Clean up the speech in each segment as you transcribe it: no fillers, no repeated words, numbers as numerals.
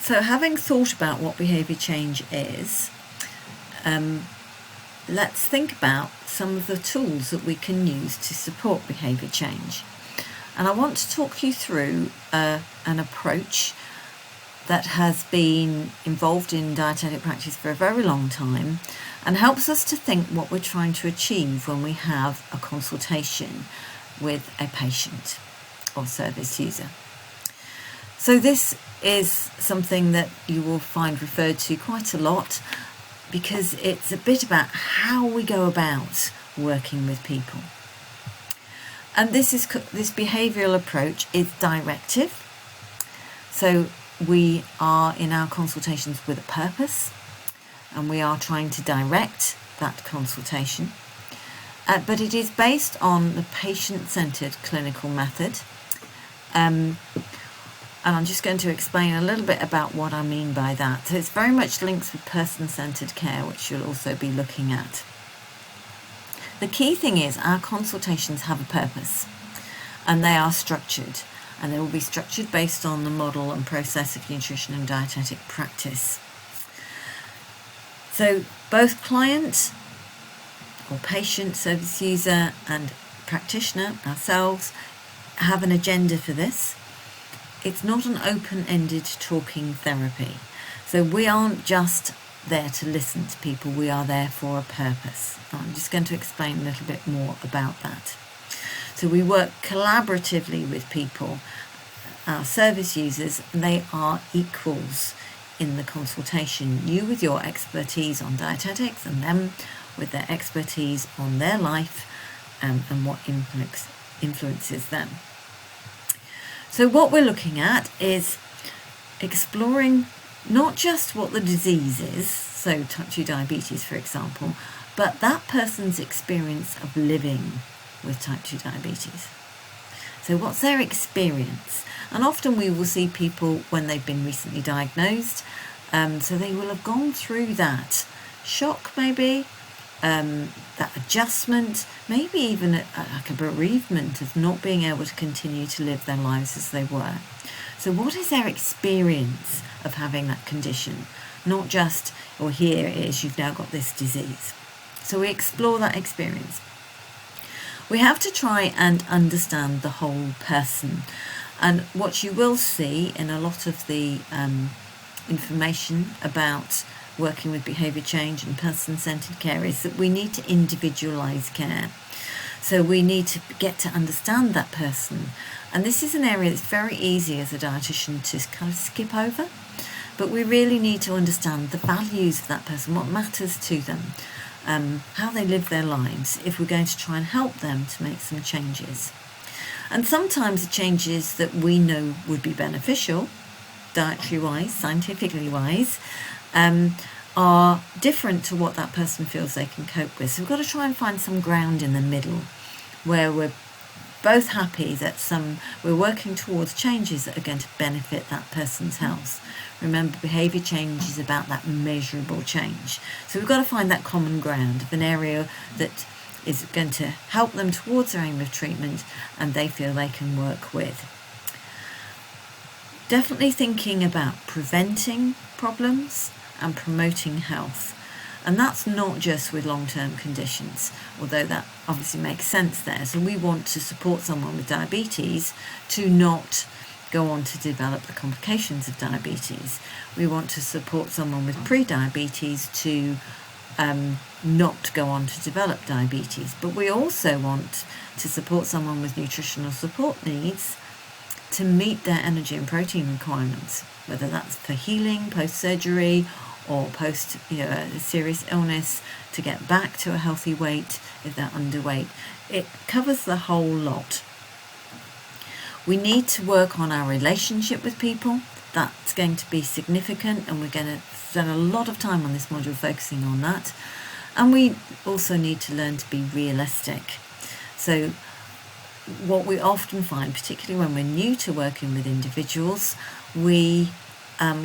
So having thought about what behaviour change is, let's think about some of the tools that we can use to support behaviour change. And I want to talk you through an approach that has been involved in dietetic practice for a very long time and helps us to think what we're trying to achieve when we have a consultation with a patient or service user. So this is something that you will find referred to quite a lot because it's a bit about how we go about working with people. And this behavioural approach is directive. So we are in our consultations with a purpose, and we are trying to direct that consultation. But it is based on the patient-centred clinical method. And I'm just going to explain a little bit about what I mean by that. So it's very much linked with person-centred care, which you'll also be looking at. The key thing is our consultations have a purpose, and they are structured. And they will be structured based on the model and process of nutrition and dietetic practice. So both client or patient, service user and practitioner, ourselves, have an agenda for this. It's not an open-ended talking therapy. So we aren't just there to listen to people, we are there for a purpose. I'm just going to explain a little bit more about that. So we work collaboratively with people, our service users, and they are equals in the consultation. You with your expertise on dietetics and them with their expertise on their life and what influences them. So what we're looking at is exploring not just what the disease is, so type 2 diabetes for example, but that person's experience of living with type 2 diabetes. So what's their experience? And often we will see people when they've been recently diagnosed, so they will have gone through that shock maybe, that adjustment, maybe even like a bereavement of not being able to continue to live their lives as they were. So what is their experience of having that condition? Not just, or here it is, you've now got this disease. So we explore that experience. We have to try and understand the whole person. And what you will see in a lot of the information about working with behaviour change and person-centred care is that we need to individualise care. So we need to get to understand that person. And this is an area that's very easy as a dietitian to kind of skip over. But we really need to understand the values of that person, what matters to them, how they live their lives, if we're going to try and help them to make some changes. And sometimes the changes that we know would be beneficial, dietary-wise, scientifically-wise, are different to what that person feels they can cope with. So we've got to try and find some ground in the middle where we're both happy that we're working towards changes that are going to benefit that person's health. Remember, behaviour change is about that measurable change. So we've got to find that common ground of an area that is going to help them towards their aim of treatment and they feel they can work with. Definitely thinking about preventing problems and promoting health. And that's not just with long-term conditions, although that obviously makes sense there. So we want to support someone with diabetes to not go on to develop the complications of diabetes. We want to support someone with pre-diabetes to not go on to develop diabetes. But we also want to support someone with nutritional support needs to meet their energy and protein requirements, whether that's for healing, post-surgery, or post a serious illness, to get back to a healthy weight if they're underweight. It covers the whole lot. We need to work on our relationship with people. That's going to be significant, and we're going to spend a lot of time on this module focusing on that. And we also need to learn to be realistic. So what we often find, particularly when we're new to working with individuals, we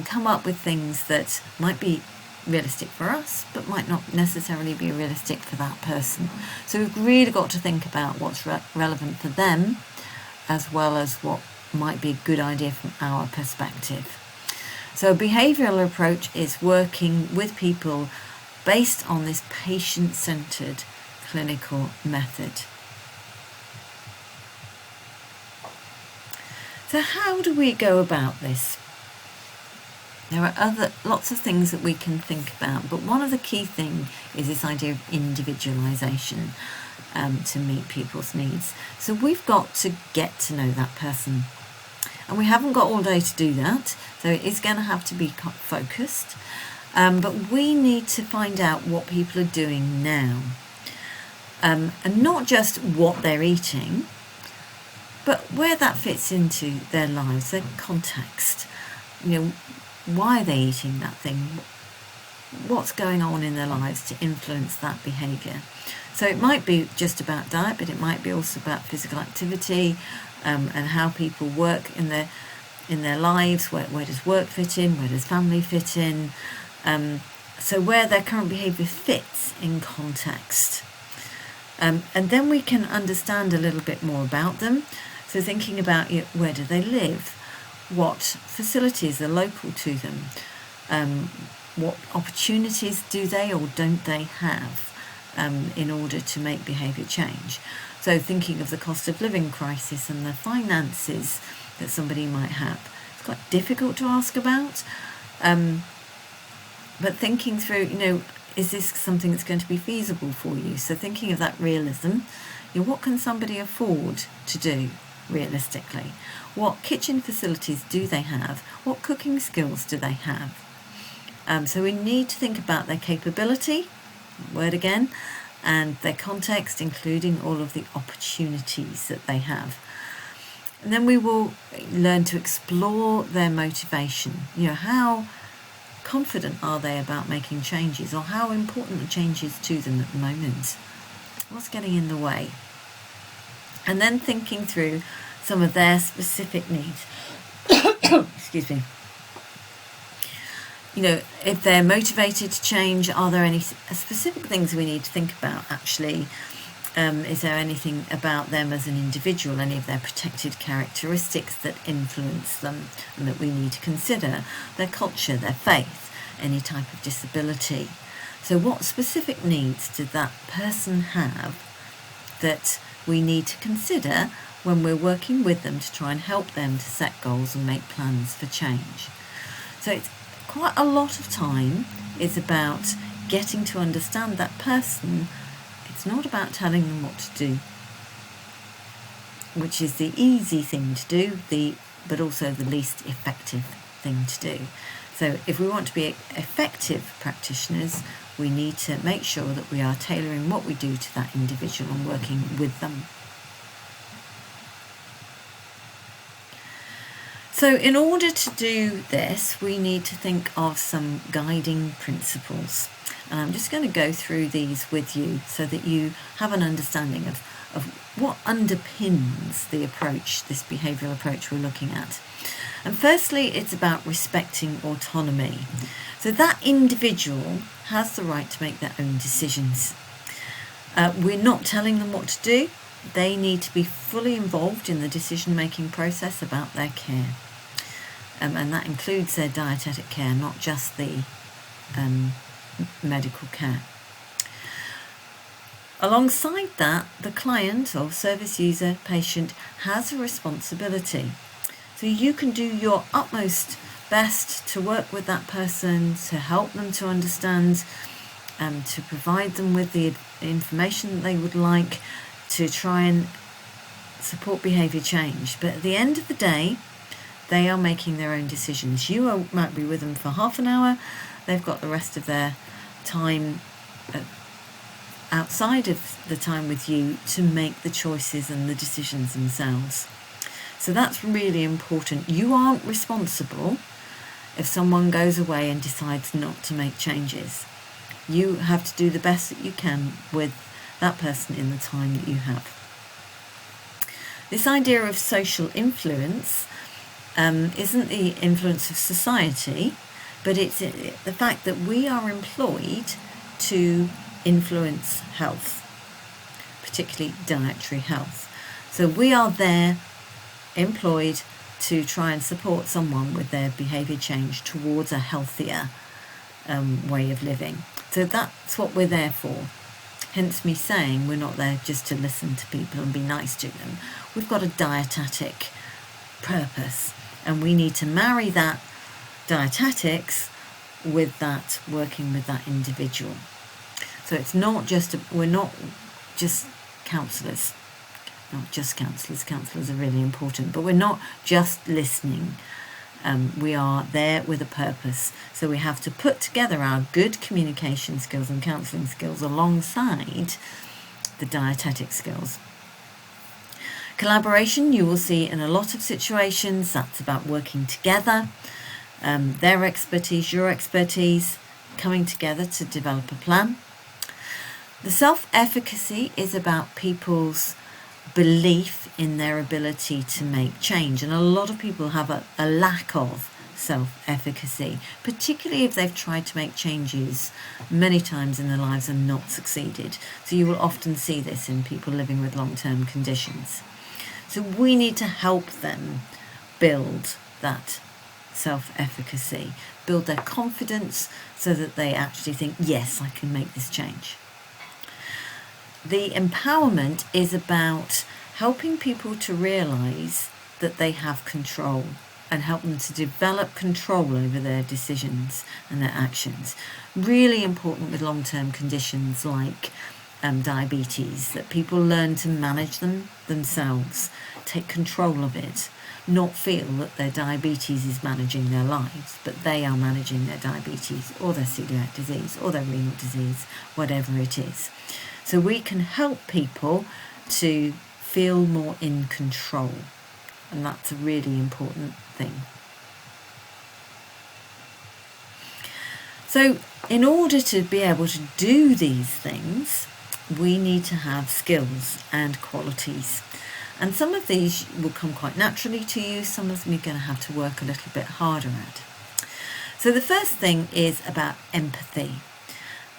come up with things that might be realistic for us but might not necessarily be realistic for that person. So we've really got to think about what's relevant for them as well as what might be a good idea from our perspective. So a behavioural approach is working with people based on this patient-centred clinical method. So how do we go about this? There are lots of things that we can think about, but one of the key things is this idea of individualisation to meet people's needs. So we've got to get to know that person. And we haven't got all day to do that, so it is going to have to be focused. But we need to find out what people are doing now. And not just what they're eating, but where that fits into their lives, their context. Why are they eating that thing? What's going on in their lives to influence that behaviour? So it might be just about diet, but it might be also about physical activity and how people work in their lives. Where does work fit in? Where does family fit in? So where their current behaviour fits in context. And then we can understand a little bit more about them. So thinking about where do they live? What facilities are local to them? What opportunities do they or don't they have in order to make behaviour change? So thinking of the cost of living crisis and the finances that somebody might have. It's quite difficult to ask about, but thinking through, is this something that's going to be feasible for you? So thinking of that realism, what can somebody afford to do realistically? What kitchen facilities do they have? What cooking skills do they have? So we need to think about their capability, word again, and their context, including all of the opportunities that they have. And then we will learn to explore their motivation. How confident are they about making changes, or how important the change is to them at the moment? What's getting in the way? And then thinking through some of their specific needs. Excuse me. If they're motivated to change, are there any specific things we need to think about actually? Is there anything about them as an individual, any of their protected characteristics that influence them and that we need to consider? Their culture, their faith, any type of disability. So what specific needs did that person have that we need to consider when we're working with them to try and help them to set goals and make plans for change? So it's quite a lot of time is about getting to understand that person. It's not about telling them what to do, which is the easy thing to do, but also the least effective thing to do. So if we want to be effective practitioners, we need to make sure that we are tailoring what we do to that individual and working with them. So in order to do this, we need to think of some guiding principles. And I'm just going to go through these with you so that you have an understanding of what underpins the approach, this behavioural approach we're looking at. And firstly, it's about respecting autonomy. So that individual has the right to make their own decisions. We're not telling them what to do. They need to be fully involved in the decision-making process about their care. And that includes their dietetic care, not just the medical care. Alongside that, the client or service user, patient, has a responsibility. So you can do your utmost best to work with that person, to help them to understand, to provide them with the information that they would like, to try and support behaviour change. But at the end of the day, they are making their own decisions. You might be with them for half an hour. They've got the rest of their time outside of the time with you to make the choices and the decisions themselves. So that's really important. You aren't responsible if someone goes away and decides not to make changes. You have to do the best that you can with that person in the time that you have. This idea of social influence isn't the influence of society, but it's the fact that we are employed to influence health, particularly dietary health. So we are there employed to try and support someone with their behaviour change towards a healthier way of living. So that's what we're there for. Hence me saying we're not there just to listen to people and be nice to them. We've got a dietetic purpose, and we need to marry that dietetics with that working with that individual. So it's not just we're not just counsellors. Not just counsellors. Counsellors are really important, but we're not just listening. We are there with a purpose. So we have to put together our good communication skills and counselling skills alongside the dietetic skills. Collaboration, you will see in a lot of situations, that's about working together, their expertise, your expertise, coming together to develop a plan. The self-efficacy is about people's belief in their ability to make change, and a lot of people have a lack of self-efficacy, particularly if they've tried to make changes many times in their lives and not succeeded. So you will often see this in people living with long-term conditions. So we need to help them build that self-efficacy, build their confidence so that they actually think, yes, I can make this change. The empowerment is about helping people to realise that they have control and help them to develop control over their decisions and their actions. Really important with long-term conditions like diabetes, that people learn to manage them themselves, take control of it, not feel that their diabetes is managing their lives, but they are managing their diabetes or their celiac disease or their renal disease, whatever it is. So we can help people to feel more in control, and that's a really important thing. So in order to be able to do these things, we need to have skills and qualities. And some of these will come quite naturally to you, some of them you're going to have to work a little bit harder at. So the first thing is about empathy.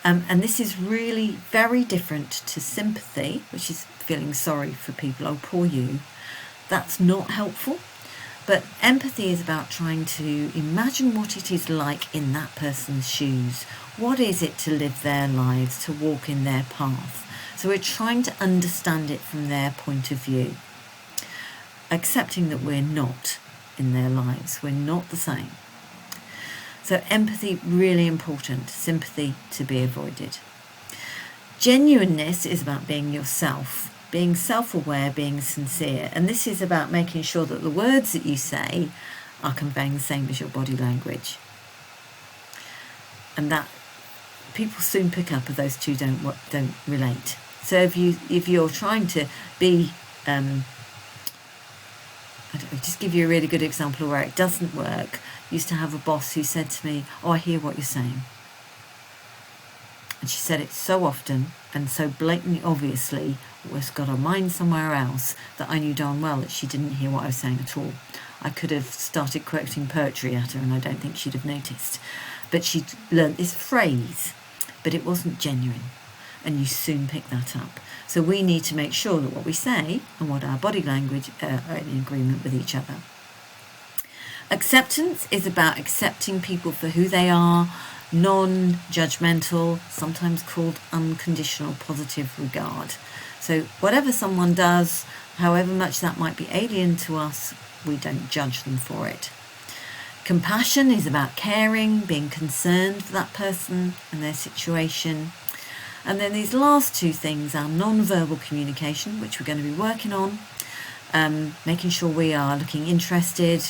And this is really very different to sympathy, which is feeling sorry for people. Oh, poor you. That's not helpful. But empathy is about trying to imagine what it is like in that person's shoes. What is it to live their lives, to walk in their path? So we're trying to understand it from their point of view, accepting that we're not in their lives. We're not the same. So empathy, really important. Sympathy to be avoided. Genuineness is about being yourself, being self-aware, being sincere. And this is about making sure that the words that you say are conveying the same as your body language. And that people soon pick up if those two don't relate. So if you're trying to be, just give you a really good example where it doesn't work. I used to have a boss who said to me, "Oh, I hear what you're saying." And she said it so often and so blatantly, obviously, was got her mind somewhere else, that I knew darn well that she didn't hear what I was saying at all. I could have started quoting poetry at her and I don't think she'd have noticed. But she'd learnt this phrase, but it wasn't genuine. And you soon pick that up. So we need to make sure that what we say and what our body language are in agreement with each other. Acceptance is about accepting people for who they are, non-judgmental, sometimes called unconditional positive regard. So whatever someone does, however much that might be alien to us, we don't judge them for it. Compassion is about caring, being concerned for that person and their situation. And then these last two things are non-verbal communication, which we're going to be working on, making sure we are looking interested,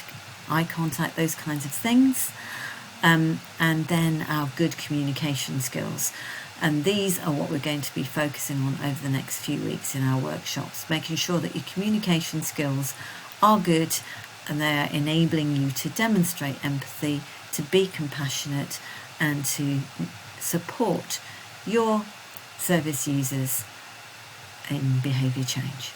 eye contact, those kinds of things, and then our good communication skills. And these are what we're going to be focusing on over the next few weeks in our workshops, making sure that your communication skills are good and they are enabling you to demonstrate empathy, to be compassionate, and to support your service users in behaviour change.